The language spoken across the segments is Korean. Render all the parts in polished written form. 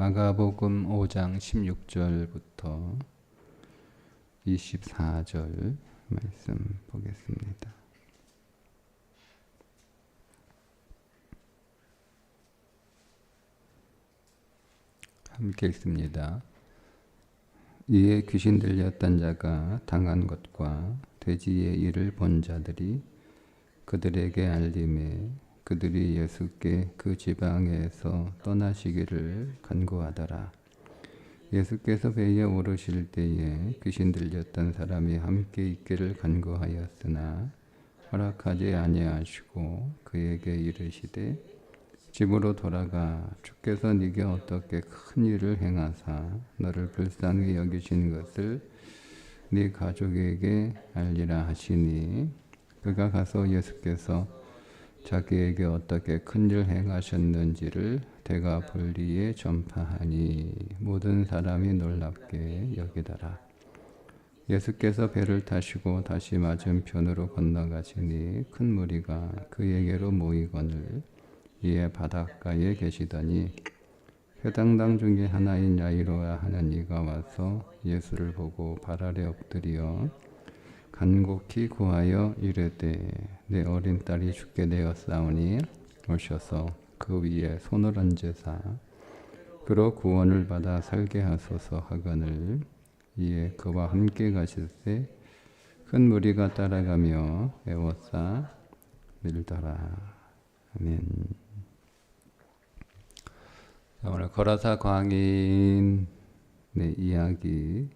마가복음 5장 16절부터 24절 말씀 보겠습니다. 함께 읽습니다. 이에 귀신 들렸던 자가 당한 것과 돼지의 일을 본 자들이 그들에게 알림해 그들이 예수께 그 지방에서 떠나시기를 간구하더라. 예수께서 배에 오르실 때에 귀신 들렸던 사람이 함께 있기를 간구하였으나 허락하지 아니하시고 그에게 이르시되 집으로 돌아가 주께서 네게 어떻게 큰 일을 행하사 너를 불쌍히 여기신 것을 네 가족에게 알리라 하시니 그가 가서 예수께서 자기에게 어떻게 큰일 행하셨는지를 데가볼리에 전파하니 모든 사람이 놀랍게 여기더라. 예수께서 배를 타시고 다시 맞은편으로 건너가시니 큰 무리가 그에게로 모이거늘 이에 바닷가에 계시더니 회당당 중에 하나인 야이로라 하는 이가 와서 예수를 보고 발 아래 엎드려 간곡히 구하여 이르되 내 어린 딸이 죽게 되었사오니 오셔서 그 위에 손을 얹으사 그로 구원을 받아 살게 하소서 하거늘 이에 그와 함께 가실새 큰 무리가 따라가며 애워싸 밀더라. 아멘. 오늘 거라사 광인의 이야기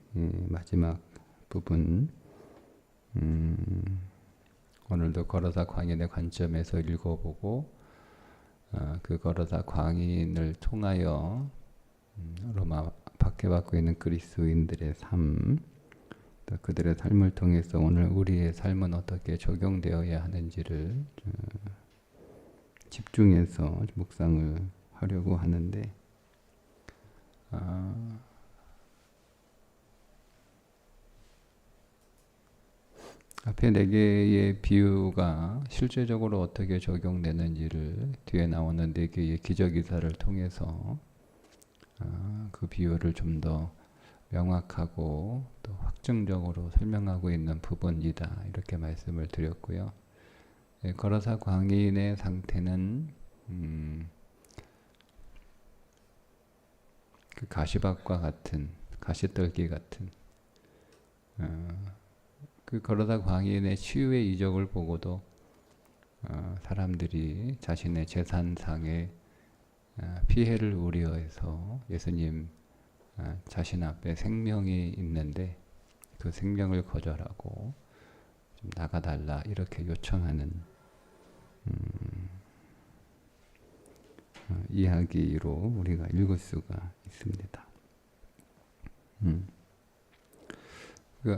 마지막 부분 오늘도 거라사 광인의 관점에서 읽어보고 그 거라사 광인을 통하여 로마 박해받고 있는 그리스도인들의 삶, 또 그들의 삶을 통해서 오늘 우리의 삶은 어떻게 적용되어야 하는지를 집중해서 묵상을 하려고 하는데 앞에 4개의 비유가 실제적으로 어떻게 적용되는지를 뒤에 나오는 4개의 기저기사를 통해서 그 비유를 좀 더 명확하고 또 확증적으로 설명하고 있는 부분이다 이렇게 말씀을 드렸고요. 거라사 광인의 상태는 그 가시밭과 같은 가시떨기 같은 그 거라사 광인의 치유의 이적을 보고도 사람들이 자신의 재산상의 피해를 우려해서 예수님 자신 앞에 생명이 있는데 그 생명을 거절하고 좀 나가달라 이렇게 요청하는 이야기로 우리가 읽을 수가 있습니다.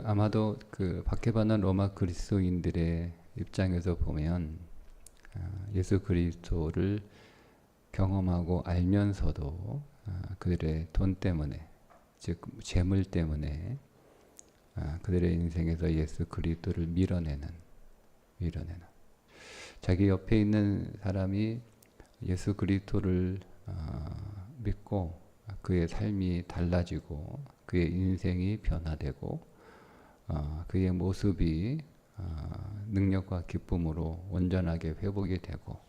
아마도 그 박해받는 로마 그리스도인들의 입장에서 보면 예수 그리스도를 경험하고 알면서도 그들의 돈 때문에, 즉 재물 때문에 그들의 인생에서 예수 그리스도를 밀어내는 자기 옆에 있는 사람이 예수 그리스도를 믿고 그의 삶이 달라지고 그의 인생이 변화되고 그의 모습이 능력과 기쁨으로 온전하게 회복이 되고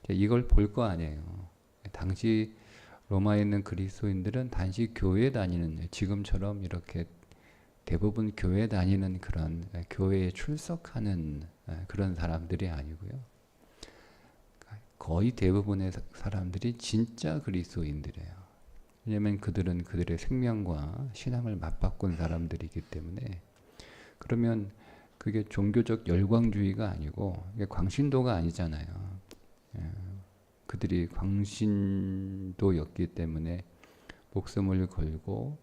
이걸 볼 거 아니에요. 당시 로마에 있는 그리스도인들은 단지 교회 다니는 지금처럼 이렇게 대부분 교회 다니는 그런 교회에 출석하는 그런 사람들이 아니고요. 거의 대부분의 사람들이 진짜 그리스도인들이에요. 왜냐하면 그들은 그들의 생명과 신앙을 맞바꾼 사람들이기 때문에 그러면 그게 종교적 열광주의가 아니고 이게 광신도가 아니잖아요. 그들이 광신도였기 때문에 목숨을 걸고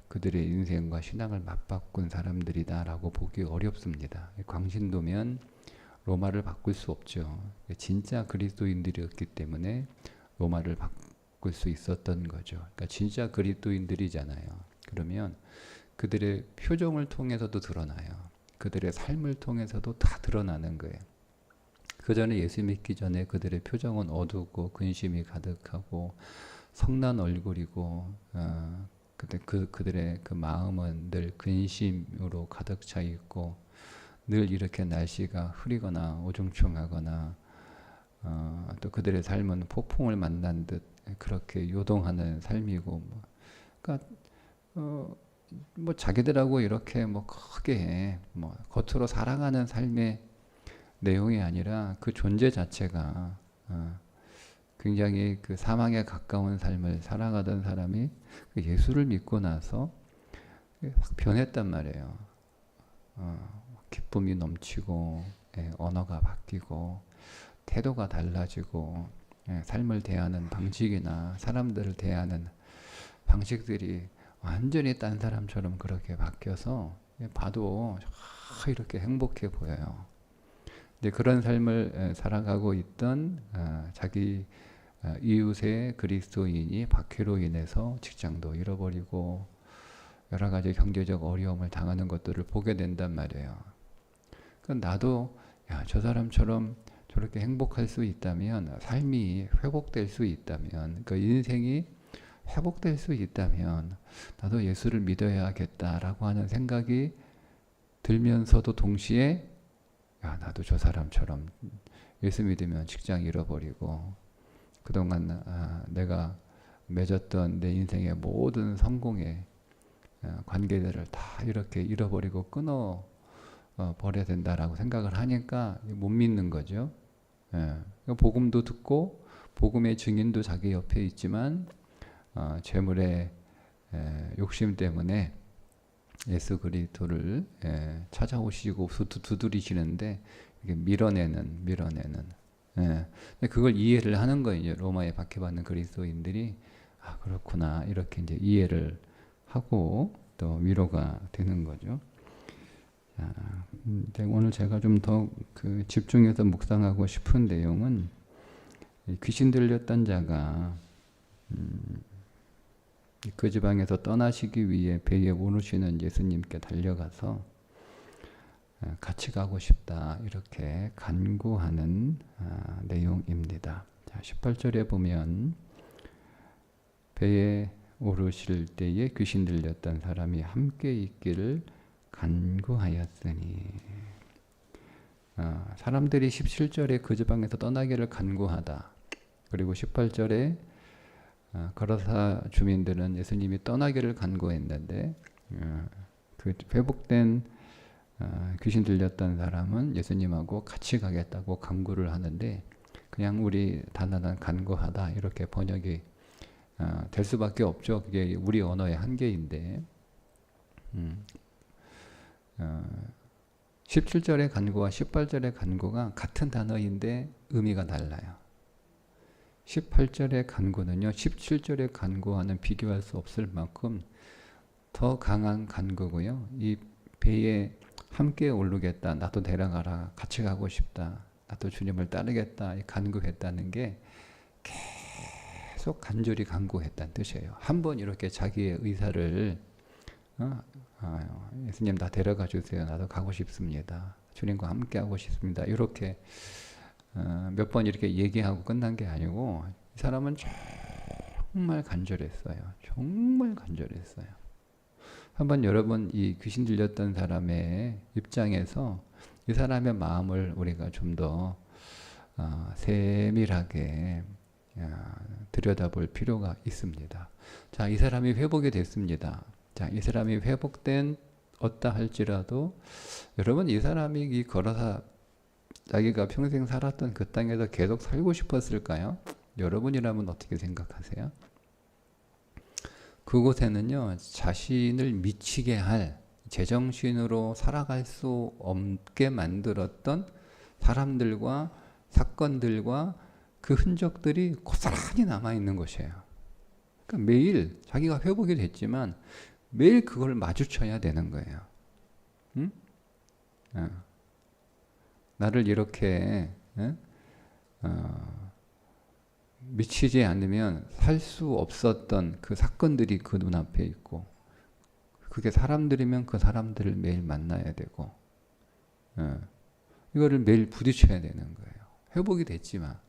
그들의 인생과 신앙을 맞바꾼 사람들이다라고 보기 어렵습니다. 광신도면 로마를 바꿀 수 없죠. 진짜 그리스도인들이었기 때문에 로마를 바꿀 수 있었던 거죠. 그러니까 진짜 그리스도인들이잖아요. 그러면 그들의 표정을 통해서도 드러나요. 그들의 삶을 통해서도 다 드러나는 거예요. 그 전에 예수 믿기 전에 그들의 표정은 어둡고 근심이 가득하고 성난 얼굴이고 그때 그들의 그 마음은 늘 근심으로 가득 차 있고 늘 이렇게 날씨가 흐리거나 우중충하거나 또 그들의 삶은 폭풍을 만난 듯 그렇게 요동하는 삶이고 그러니까 뭐 자기들하고 이렇게 뭐 크게 뭐 겉으로 사랑하는 삶의 내용이 아니라 그 존재 자체가 굉장히 그 사망에 가까운 삶을 살아가던 사람이 그 예수를 믿고 나서 확 변했단 말이에요. 기쁨이 넘치고 언어가 바뀌고 태도가 달라지고 삶을 대하는 방식이나 사람들을 대하는 방식들이 완전히 딴 사람처럼 그렇게 바뀌어서 봐도 이렇게 행복해 보여요. 근데 그런 삶을 살아가고 있던 자기 이웃의 그리스도인이 박해로 인해서 직장도 잃어버리고 여러 가지 경제적 어려움을 당하는 것들을 보게 된단 말이에요. 나도 저 사람처럼 저렇게 행복할 수 있다면, 삶이 회복될 수 있다면, 그 인생이 회복될 수 있다면 나도 예수를 믿어야겠다라고 하는 생각이 들면서도 동시에 나도 저 사람처럼 예수 믿으면 직장 잃어버리고 그동안 내가 맺었던 내 인생의 모든 성공의 관계들을 다 이렇게 잃어버리고 끊어 버려야 된다라고 생각을 하니까 못 믿는 거죠. 복음도 듣고 복음의 증인도 자기 옆에 있지만 재물의 욕심 때문에 예수 그리스도를 찾아오시고 두드리시는데 이게 밀어내는. 근데 그걸 이해를 하는 거예요. 로마에 박해받는 그리스도인들이 그렇구나 이렇게 이제 이해를 하고 또 위로가 되는 거죠. 오늘 제가 좀 더 그 집중해서 묵상하고 싶은 내용은 귀신 들렸던 자가 그 지방에서 떠나시기 위해 배에 오르시는 예수님께 달려가서 같이 가고 싶다 이렇게 간구하는 내용입니다. 18절에 보면 배에 오르실 때에 귀신 들렸던 사람이 함께 있기를 간구하였으니 사람들이 17절에 그 지방에서 떠나기를 간구하다 그리고 18절에 거라사 주민들은 예수님이 떠나기를 간구했는데 그 회복된 귀신 들렸던 사람은 예수님하고 같이 가겠다고 간구를 하는데 그냥 우리 단단한 간구하다 이렇게 번역이 될 수밖에 없죠. 그게 우리 언어의 한계인데 17절의 간구와 18절의 간구가 같은 단어인데 의미가 달라요. 18절의 간구는요 17절의 간구와는 비교할 수 없을 만큼 더 강한 간구고요. 이 배에 함께 오르겠다, 나도 데려가라, 같이 가고 싶다, 나도 주님을 따르겠다 간구했다는 게 계속 간절히 간구했다는 뜻이에요. 한번 이렇게 자기의 의사를 예수님 나 데려가 주세요, 나도 가고 싶습니다, 주님과 함께 하고 싶습니다 이렇게 몇 번 이렇게 얘기하고 끝난 게 아니고 이 사람은 정말 간절했어요. 정말 간절했어요. 한번 여러분 이 귀신 들렸던 사람의 입장에서 이 사람의 마음을 우리가 좀 더 세밀하게 들여다볼 필요가 있습니다. 자, 이 사람이 회복이 됐습니다. 자, 이 사람이 회복된 어떠 할지라도 여러분 이 사람이 이 걸어서 자기가 평생 살았던 그 땅에서 계속 살고 싶었을까요? 여러분이라면 어떻게 생각하세요? 그곳에는요 자신을 미치게 할 제정신으로 살아갈 수 없게 만들었던 사람들과 사건들과 그 흔적들이 고스란히 남아있는 것이에요. 그러니까 매일 자기가 회복이 됐지만 매일 그걸 마주쳐야 되는 거예요. 응? 나를 이렇게 미치지 않으면 살 수 없었던 그 사건들이 그 눈앞에 있고 그게 사람들이면 그 사람들을 매일 만나야 되고 이거를 매일 부딪혀야 되는 거예요. 회복이 됐지만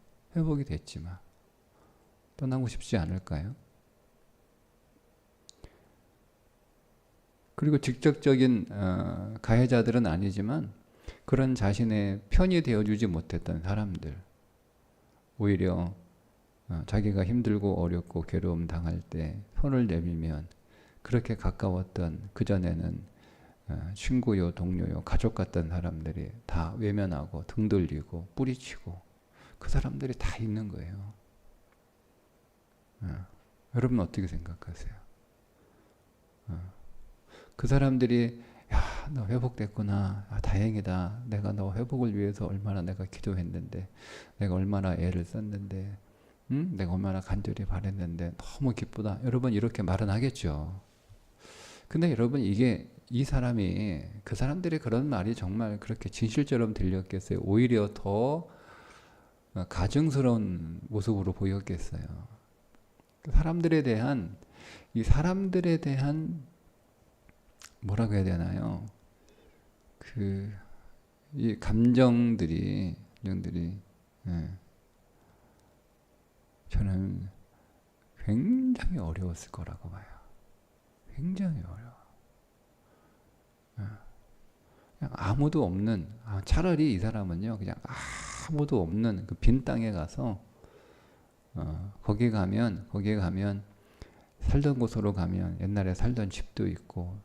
떠나고 싶지 않을까요? 그리고 직접적인 가해자들은 아니지만 그런 자신의 편이 되어주지 못했던 사람들, 오히려 자기가 힘들고 어렵고 괴로움 당할 때 손을 내밀면 그렇게 가까웠던 그전에는 친구요, 동료요, 가족 같던 사람들이 다 외면하고 등 돌리고 뿌리치고 그 사람들이 다 있는 거예요. 여러분 어떻게 생각하세요? 그 사람들이 야, 너 회복됐구나. 아, 다행이다. 내가 너 회복을 위해서 얼마나 내가 기도했는데, 내가 얼마나 애를 썼는데, 내가 얼마나 간절히 바랬는데 너무 기쁘다. 여러분 이렇게 말은 하겠죠. 근데 여러분 이게 이 사람이 그 사람들이 그런 말이 정말 그렇게 진실처럼 들렸겠어요? 오히려 더 가증스러운 모습으로 보였겠어요. 사람들에 대한 이 사람들에 대한 뭐라고 해야 되나요? 이 감정들이 예, 저는 굉장히 어려웠을 거라고 봐요. 굉장히 어려워. 그냥 아무도 없는, 차라리 이 사람은요, 그냥 아무도 없는 그 빈 땅에 가서 거기에 가면 살던 곳으로 가면 옛날에 살던 집도 있고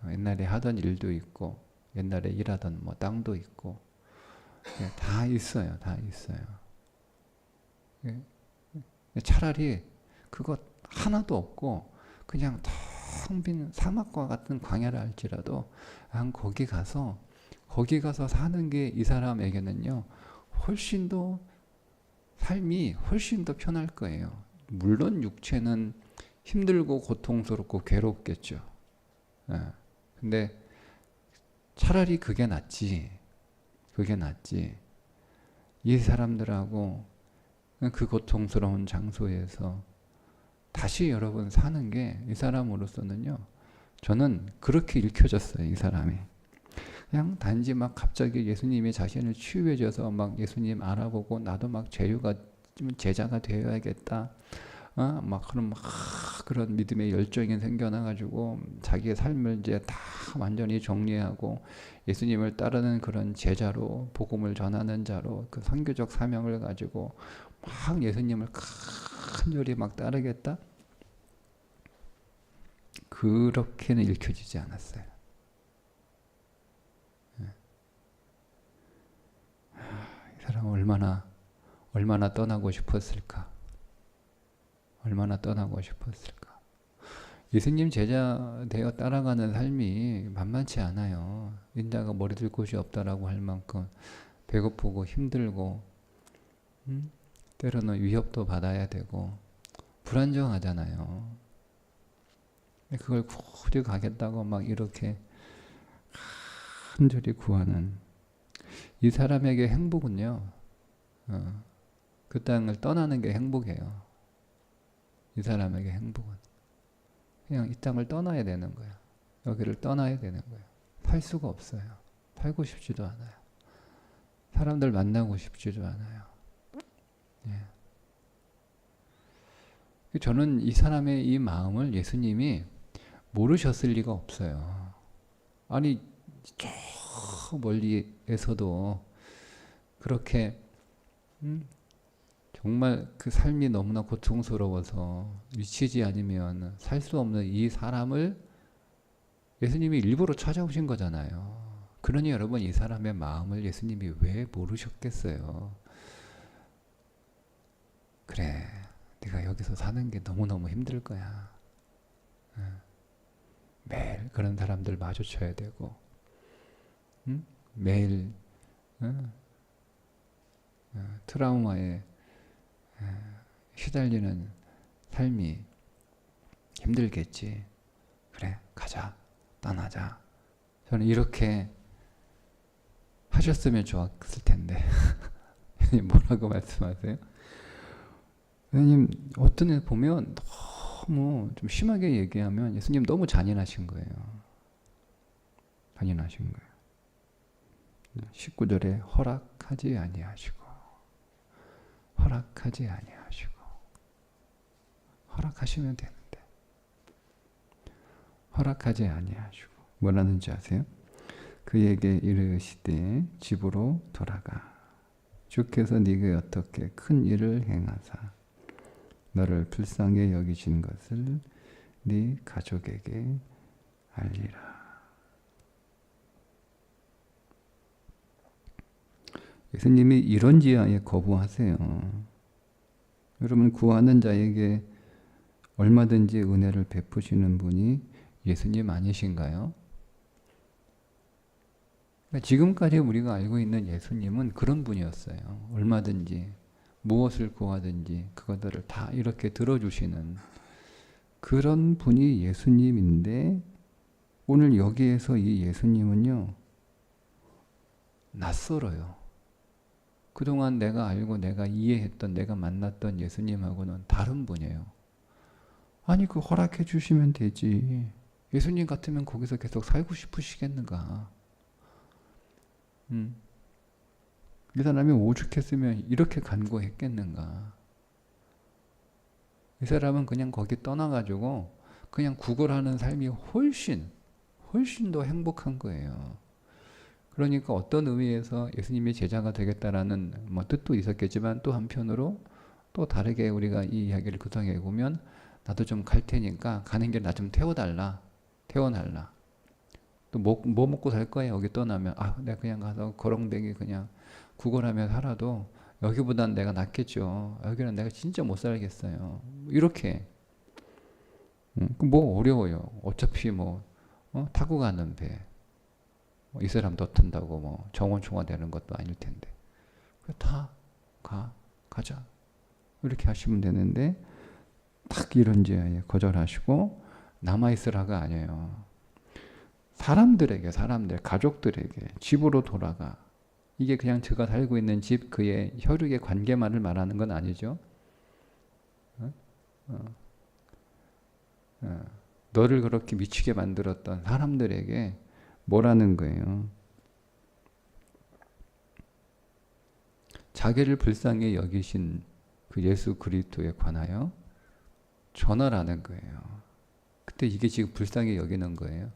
옛날에 하던 일도 있고 옛날에 일하던 뭐 땅도 있고 다 있어요. 다 있어요. 차라리 그것 하나도 없고 그냥 텅 빈 사막과 같은 광야를 할지라도 거기 가서 사는 게 이 사람에게는요 훨씬 더 삶이 훨씬 더 편할 거예요. 물론 육체는 힘들고 고통스럽고 괴롭겠죠. 근데 차라리 그게 낫지. 이 사람들하고 그 고통스러운 장소에서 다시 여러분 사는 게 이 사람으로서는요. 저는 그렇게 읽혀졌어요. 이 사람이. 그냥 단지 막 갑자기 예수님이 자신을 치유해 줘서 막 예수님 알아보고 나도 막 제자가 되어야겠다. 그런 믿음의 열정이 생겨나가지고 자기의 삶을 이제 다 완전히 정리하고 예수님을 따르는 그런 제자로 복음을 전하는 자로 그 선교적 사명을 가지고 막 예수님을 간절히 막 따르겠다. 그렇게는 읽혀지지 않았어요. 이 사람은 얼마나 떠나고 싶었을까? 얼마나 떠나고 싶었을까? 예수님 제자 되어 따라가는 삶이 만만치 않아요. 인자가 머리 들 곳이 없다라고 할 만큼 배고프고 힘들고 때로는 위협도 받아야 되고 불안정하잖아요. 그걸 굳이 가겠다고 막 이렇게 간절히 구하는 이 사람에게 행복은요. 그 땅을 떠나는 게 행복이에요. 이 사람에게 행복은 그냥 이 땅을 떠나야 되는 거야. 여기를 떠나야 되는 거야. 살 수가 없어요. 살고 싶지도 않아요. 사람들 만나고 싶지도 않아요. 저는 이 사람의 이 마음을 예수님이 모르셨을 리가 없어요. 아니 저 멀리에서도 그렇게 정말 그 삶이 너무나 고통스러워서 미치지 않으면 살 수 없는 이 사람을 예수님이 일부러 찾아오신 거잖아요. 그러니 여러분 이 사람의 마음을 예수님이 왜 모르셨겠어요? 그래, 네가 여기서 사는 게 너무너무 힘들 거야. 매일 그런 사람들 마주쳐야 되고 매일 트라우마에 시달리는 삶이 힘들겠지. 그래, 가자, 떠나자. 저는 이렇게 하셨으면 좋았을 텐데. 뭐라고 말씀하세요? 예수님 어떤 애 보면 너무 좀 심하게 얘기하면 예수님 너무 잔인하신 거예요. 잔인하신 거예요. 19절에 허락하지 아니하시고 허락하시면 되는데 허락하지 아니하시고 뭐라는지 아세요? 그에게 이르시되 집으로 돌아가 주께서 네게 어떻게 큰 일을 행하사 너를 불쌍히 여기신 것을 네 가족에게 알리라. 예수님이 이런지하에 거부하세요. 여러분 구하는 자에게 얼마든지 은혜를 베푸시는 분이 예수님 아니신가요? 그러니까 지금까지 우리가 알고 있는 예수님은 그런 분이었어요. 얼마든지 무엇을 구하든지 그것들을 다 이렇게 들어주시는 그런 분이 예수님인데 오늘 여기에서 이 예수님은요 낯설어요. 그동안 내가 알고 내가 이해했던 내가 만났던 예수님하고는 다른 분이에요. 아니 그 허락해 주시면 되지. 예수님 같으면 거기서 계속 살고 싶으시겠는가. 이 사람이 오죽했으면 이렇게 간구했겠는가. 이 사람은 그냥 거기 떠나가지고 그냥 구걸하는 삶이 훨씬 더 행복한 거예요. 그러니까 어떤 의미에서 예수님의 제자가 되겠다라는 뭐 뜻도 있었겠지만 또 한편으로 또 다르게 우리가 이 이야기를 구성해 보면 나도 좀 갈 테니까 가는 길 나 좀 태워달라. 또 뭐 먹고 살 거야 여기 떠나면 내가 그냥 가서 거렁뱅이 그냥 구걸하며 살아도 여기보단 내가 낫겠죠. 여기는 내가 진짜 못 살겠어요. 이렇게 뭐 어려워요. 어차피 타고 가는 배 이 사람 더 탄다고 정원 총화되는 것도 아닐 텐데 다 가자 이렇게 하시면 되는데 딱 이런 지하에 거절하시고 남아있으라가 아니에요. 사람들 가족들에게 집으로 돌아가. 이게 그냥 제가 살고 있는 집 그의 혈육의 관계만을 말하는 건 아니죠. 너를 그렇게 미치게 만들었던 사람들에게 뭐라는 거예요? 자기를 불쌍히 여기신 그 예수 그리스도에 관하여 전하라는 거예요. 근데 이게 지금 불쌍히 여기는 거예요.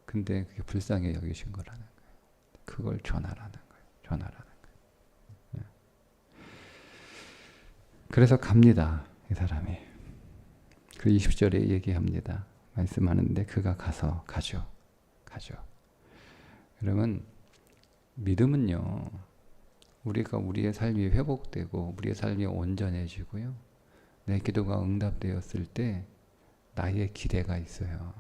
근데 그게 불쌍히 여기신 거라는 거예요. 그걸 전하라는 거예요. 그래서 갑니다. 이 사람이. 그 20절에 얘기합니다. 말씀하는데 그가 가죠. 여러분 믿음은요. 우리가 우리의 삶이 회복되고 우리의 삶이 온전해지고요. 내 기도가 응답되었을 때 나의 기대가 있어요.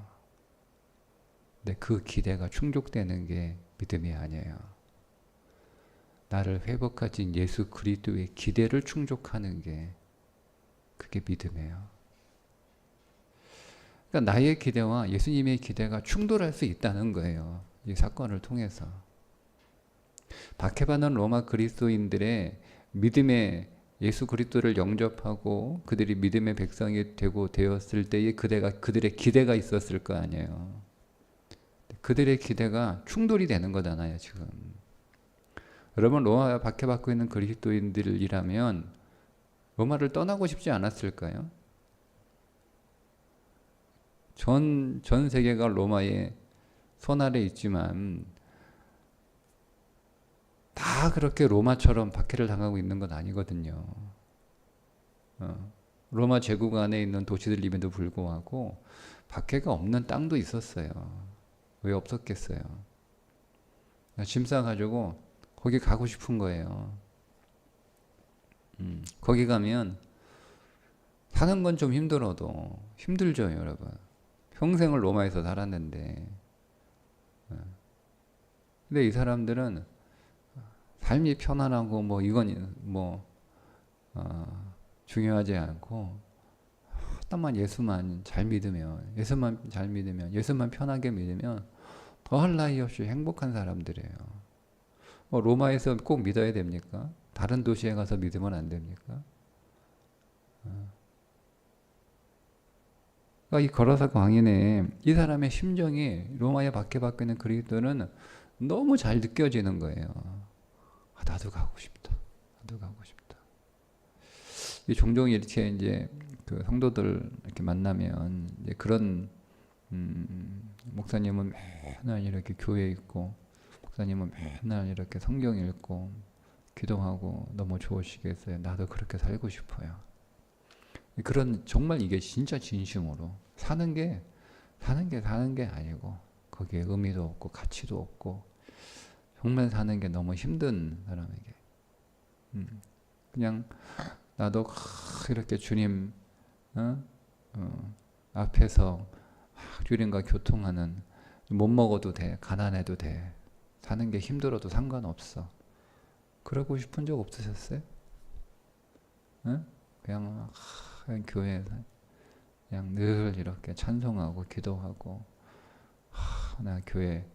근데 그 기대가 충족되는 게 믿음이 아니에요. 나를 회복하신 예수 그리스도의 기대를 충족하는 게 그게 믿음이에요. 그러니까 나의 기대와 예수님의 기대가 충돌할 수 있다는 거예요. 이 사건을 통해서. 박해받는 로마 그리스도인들의 믿음의 예수 그리스도를 영접하고 그들이 믿음의 백성이 되고 되었을 때의 그들의 기대가 있었을 거 아니에요. 그들의 기대가 충돌이 되는 거잖아요, 지금. 여러분, 로마에 박해받고 있는 그리스도인들이라면 로마를 떠나고 싶지 않았을까요? 전 세계가 로마의 손 아래 있지만 다 그렇게 로마처럼 박해를 당하고 있는 건 아니거든요. 로마 제국 안에 있는 도시들임에도 불구하고 박해가 없는 땅도 있었어요. 왜 없었겠어요? 짐 싸가지고 거기 가고 싶은 거예요. 거기 가면 사는 건 좀 힘들어도 힘들죠, 여러분. 평생을 로마에서 살았는데. 근데 이 사람들은 삶이 편안하고 이건 중요하지 않고 하나만 예수만 잘 믿으면 예수만 편하게 믿으면 더할 나위 없이 행복한 사람들이에요. 로마에서 꼭 믿어야 됩니까? 다른 도시에 가서 믿으면 안 됩니까? 이 걸어서 광인에 이 사람의 심정이 로마에 박해받고 있는 그리스도는 너무 잘 느껴지는 거예요. 나도 가고 싶다. 종종 이렇게 이제 그 성도들 이렇게 만나면 이제 그런 목사님은 맨날 이렇게 교회에 있고 목사님은 맨날 이렇게 성경 읽고 기도하고 너무 좋으시겠어요. 나도 그렇게 살고 싶어요. 그런 정말 이게 진짜 진심으로 사는 게 아니고 거기에 의미도 없고 가치도 없고 정말 사는 게 너무 힘든 사람에게 그냥 나도 이렇게 주님 앞에서 주님과 교통하는 못 먹어도 돼, 가난해도 돼, 사는 게 힘들어도 상관없어. 그러고 싶은 적 없으셨어요? 그냥 교회에서 그냥 늘 이렇게 찬송하고 기도하고 나 교회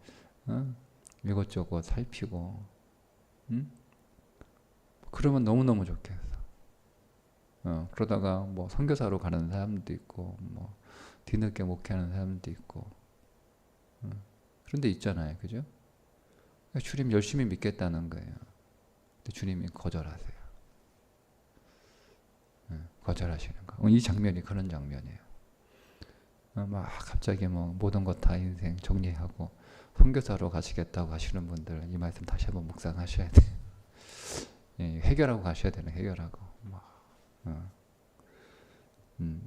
이것저것 살피고 그러면 너무너무 좋겠어. 그러다가 뭐 선교사로 가는 사람도 있고 뭐 뒤늦게 목회하는 사람도 있고 그런데 있잖아요. 그죠? 주님 열심히 믿겠다는 거예요. 근데 주님이 거절하세요. 거절하시는 거. 이 장면이 그런 장면이에요. 막 갑자기 뭐 모든 것 다 인생 정리하고 선교사로 가시겠다고 하시는 분들 이 말씀 다시 한번 묵상하셔야 돼요. 해결하고 가셔야 되는 해결하고.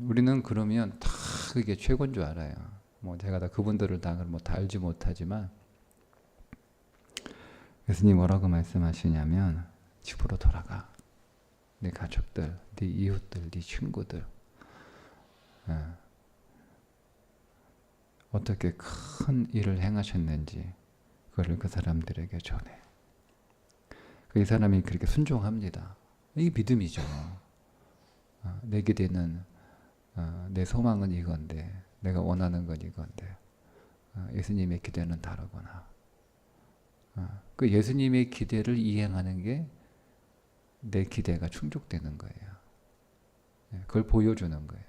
우리는 그러면 다 그게 최고인 줄 알아요. 뭐 제가 다 그분들을 다 알지 못하지만 예수님 뭐라고 말씀하시냐면 집으로 돌아가. 네 가족들, 네 이웃들, 네 친구들 어떻게 큰 일을 행하셨는지 그걸 그 사람들에게 전해. 이 사람이 그렇게 순종합니다. 이게 믿음이죠. 내 기대는 내 소망은 이건데 내가 원하는 건 이건데 예수님의 기대는 다르구나. 그 예수님의 기대를 이행하는 게 내 기대가 충족되는 거예요. 그걸 보여주는 거예요.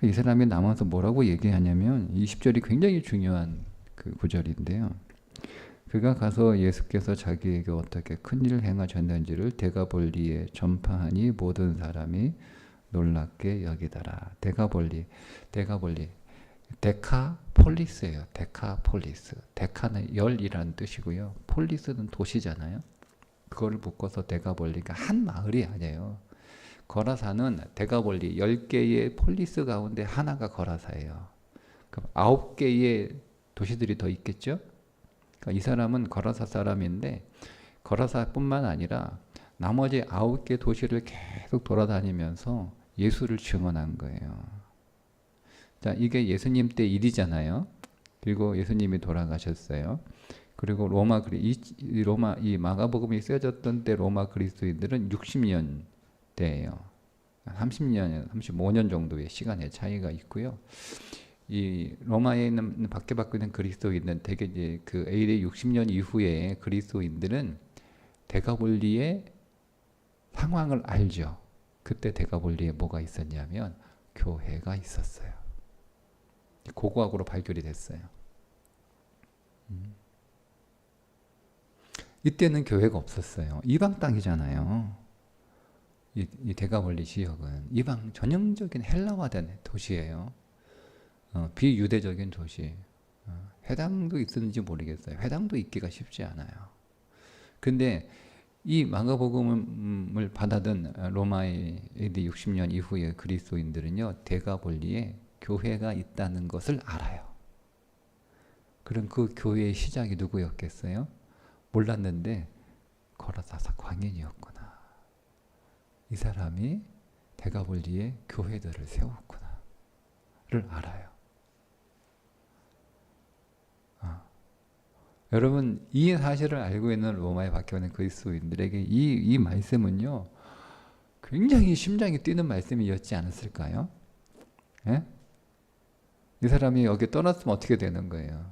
이 사람이 남아서 뭐라고 얘기하냐면 20절이 굉장히 중요한 그 구절인데요. 그가 가서 예수께서 자기에게 어떻게 큰 일을 행하셨는지를 데가볼리에 전파하니 모든 사람이 놀랍게 여기더라. 데가볼리. 데카폴리스예요. 데카폴리스. 데카는 열이라는 뜻이고요. 폴리스는 도시잖아요. 그걸 묶어서 데가볼리가 한 마을이 아니에요. 거라사는 데가볼리 10개의 폴리스 가운데 하나가 거라사예요. 그럼 9개의 도시들이 더 있겠죠? 그러니까 이 사람은 거라사 사람인데 거라사뿐만 아니라 나머지 9개 도시를 계속 돌아다니면서 예수를 증언한 거예요. 자, 이게 예수님 때 일이잖아요. 그리고 예수님이 돌아가셨어요. 그리고 이 마가복음이 쓰여졌던 때 로마 그리스도인들은 60년대예요. 30년, 35년 정도의 시간의 차이가 있고요. 이 로마에 있는 밖에 있는 그리스도인들은 대개 이제 그 AD 60년 이후에 그리스도인들은 데가볼리의 상황을 알죠. 그때 데가볼리에 뭐가 있었냐면 교회가 있었어요. 고고학으로 발견이 됐어요. 이때는 교회가 없었어요. 이방 땅이잖아요. 이 데가볼리 지역은 이방 전형적인 헬라화된 도시예요. 비유대적인 도시. 회당도 있었는지 모르겠어요. 회당도 있기가 쉽지 않아요. 근데 이 마가복음을 받아든 로마의 AD 60년 이후의 그리스도인들은요, 데가볼리에 교회가 있다는 것을 알아요. 그럼 그 교회의 시작이 누구였겠어요? 몰랐는데 거라사사 광인이었구나. 이 사람이 데가볼리에 교회들을 세웠구나를 알아요. 여러분, 이 사실을 알고 있는 로마에 박혀있는 그리스도인들에게 이 말씀은요, 굉장히 심장이 뛰는 말씀이었지 않았을까요? 예? 이 사람이 여기 떠났으면 어떻게 되는 거예요?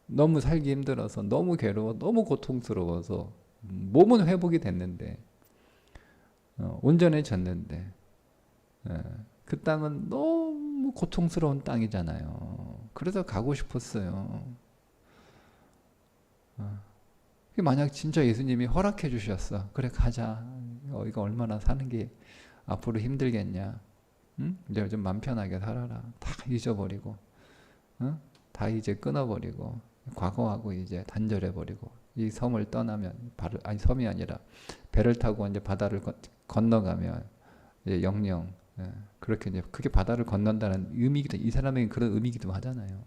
너무 살기 힘들어서, 너무 괴로워, 너무 고통스러워서, 몸은 회복이 됐는데, 온전해졌는데, 그 땅은 너무 고통스러운 땅이잖아요. 그래서 가고 싶었어요. 만약 진짜 예수님이 허락해 주셨어. 그래, 가자. 여기가 얼마나 사는 게 앞으로 힘들겠냐? 응? 이제 좀 맘 편하게 살아라. 다 잊어버리고, 응? 다 이제 끊어버리고, 과거하고 이제 단절해버리고, 이 섬을 떠나면, 아니 섬이 아니라 배를 타고 이제 바다를 건너가면 이제 영영, 그렇게 이제 그게 바다를 건넌다는 의미기도, 이 사람에게 그런 의미기도 하잖아요.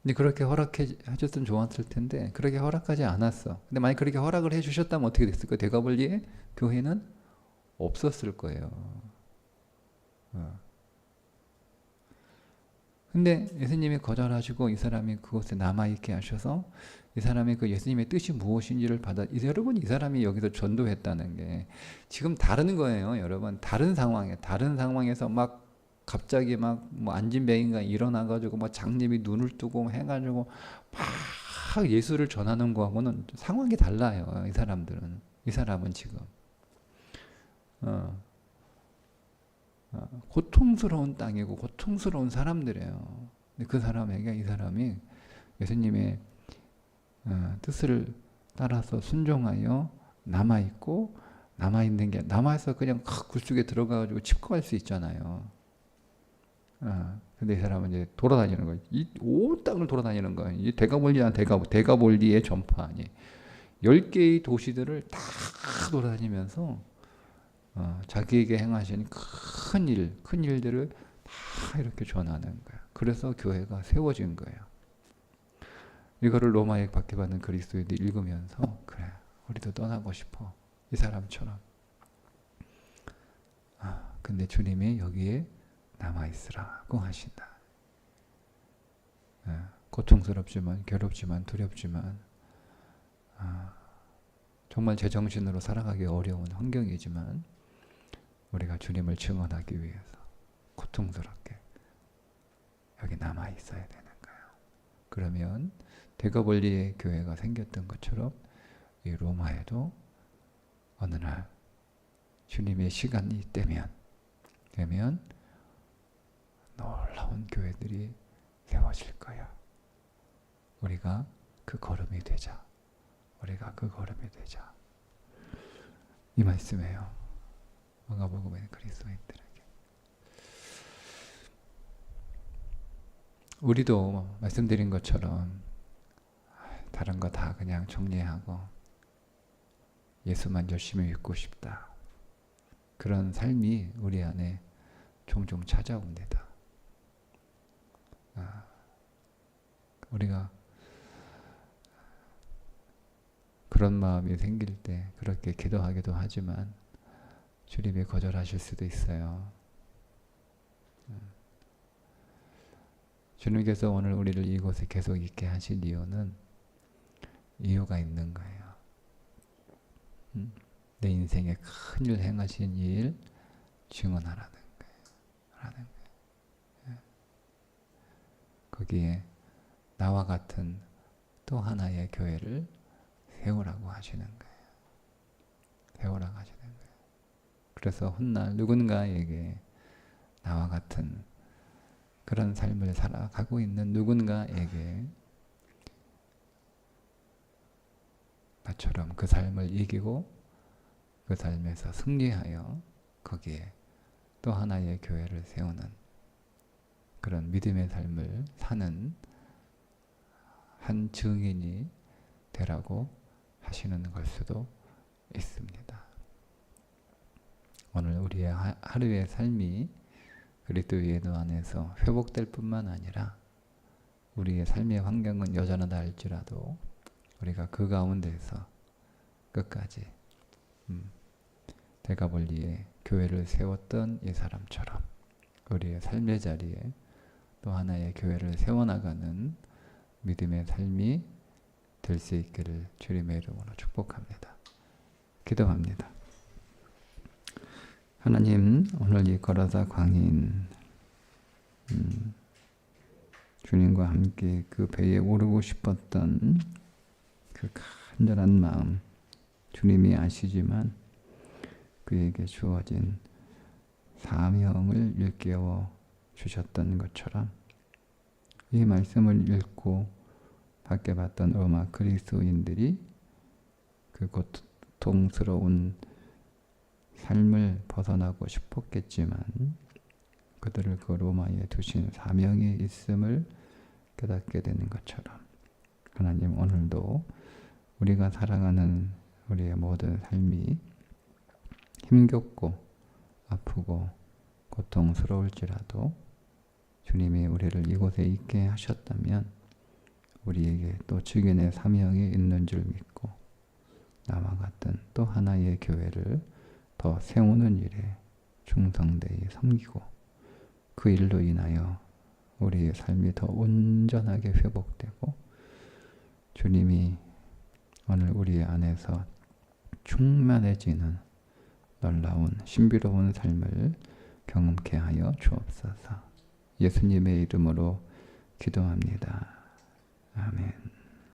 근데 그렇게 허락해 주셨으면 좋았을 텐데 그렇게 허락하지 않았어. 근데 만약 그렇게 허락을 해 주셨다면 어떻게 됐을까? 대가벌리의 교회는 없었을 거예요. 근데 예수님이 거절하시고 이 사람이 그곳에 남아있게 하셔서 이 사람이 그 예수님의 뜻이 무엇인지를 여러분, 이 사람이 여기서 전도했다는 게 지금 다른 거예요, 여러분. 다른 상황에서 막 갑자기 막 뭐 안진뱅이가 일어나가지고 막 장님이 눈을 뜨고 해가지고 막 예수를 전하는 거하고는 상황이 달라요. 이 사람은 지금 어, 고통스러운 땅이고 고통스러운 사람들이에요. 근데 그 사람에게 이 사람이 예수님의 뜻을 따라서 순종하여 남아있고, 남아있는 게, 남아서 그냥 굴속에 들어가가지고 칩거할 수 있잖아요. 근데 이 사람은 이제 돌아다니는 거예요. 이 온 땅을 돌아다니는 거예요. 이 대가볼리의 전파니. 10개의 도시들을 다 돌아다니면서 자기에게 행하신 큰 일들을 다 이렇게 전하는 거예요. 그래서 교회가 세워진 거예요. 이거를 로마에 박해받는 그리스도인들이 읽으면서 그래, 우리도 떠나고 싶어. 이 사람처럼. 근데 주님이 여기에 남아있으라고 하신다. 고통스럽지만, 괴롭지만, 두렵지만, 정말 제정신으로 살아가기 어려운 환경이지만 우리가 주님을 증언하기 위해서 고통스럽게 여기 남아있어야 되는 거예요. 그러면 대가볼리의 교회가 생겼던 것처럼 이 로마에도 어느 날 주님의 시간이 되면 놀라운 교회들이 세워질 거야. 우리가 그 걸음이 되자. 이 말씀이에요. 마가복음의 그리스도인들에게. 우리도 말씀드린 것처럼 다른 거 다 그냥 정리하고 예수만 열심히 믿고 싶다. 그런 삶이 우리 안에 종종 찾아옵니다. 우리가 그런 마음이 생길 때 그렇게 기도하기도 하지만 주님이 거절하실 수도 있어요. 주님께서 오늘 우리를 이곳에 계속 있게 하신 이유가 있는 거예요. 내 인생에 큰일 행하신 일 증언하라는 거예요. 거기에 나와 같은 또 하나의 교회를 세우라고 하시는 거예요. 그래서 훗날 누군가에게 나와 같은 그런 삶을 살아가고 있는 누군가에게 나처럼 그 삶을 이기고 그 삶에서 승리하여 거기에 또 하나의 교회를 세우는 그런 믿음의 삶을 사는 한 증인이 되라고 하시는 걸 수도 있습니다. 오늘 우리의 하루의 삶이 그리스도의 은혜 안에서 회복될 뿐만 아니라 우리의 삶의 환경은 여전하다 할지라도 우리가 그 가운데서 끝까지 대가볼리에 교회를 세웠던 이 사람처럼 우리의 삶의 자리에 또 하나의 교회를 세워나가는 믿음의 삶이 될 수 있기를 주님의 이름으로 축복합니다. 기도합니다. 하나님, 오늘 이 거라사 광인 주님과 함께 그 배에 오르고 싶었던 그 간절한 마음 주님이 아시지만 그에게 주어진 사명을 일깨워 주셨던 것처럼 이 말씀을 읽고 밖에 봤던 로마 그리스도인들이 그 고통스러운 삶을 벗어나고 싶었겠지만 그들을 그 로마에 두신 사명이 있음을 깨닫게 되는 것처럼 하나님 오늘도 우리가 살아가는 우리의 모든 삶이 힘겹고 아프고 고통스러울지라도 주님이 우리를 이곳에 있게 하셨다면 우리에게 또 증인의 사명이 있는 줄 믿고 나와 같은 또 하나의 교회를 더 세우는 일에 충성되이 섬기고 그 일로 인하여 우리의 삶이 더 온전하게 회복되고 주님이 오늘 우리 안에서 충만해지는 놀라운 신비로운 삶을 경험케 하여 주옵소서. 예수님의 이름으로 기도합니다. 아멘.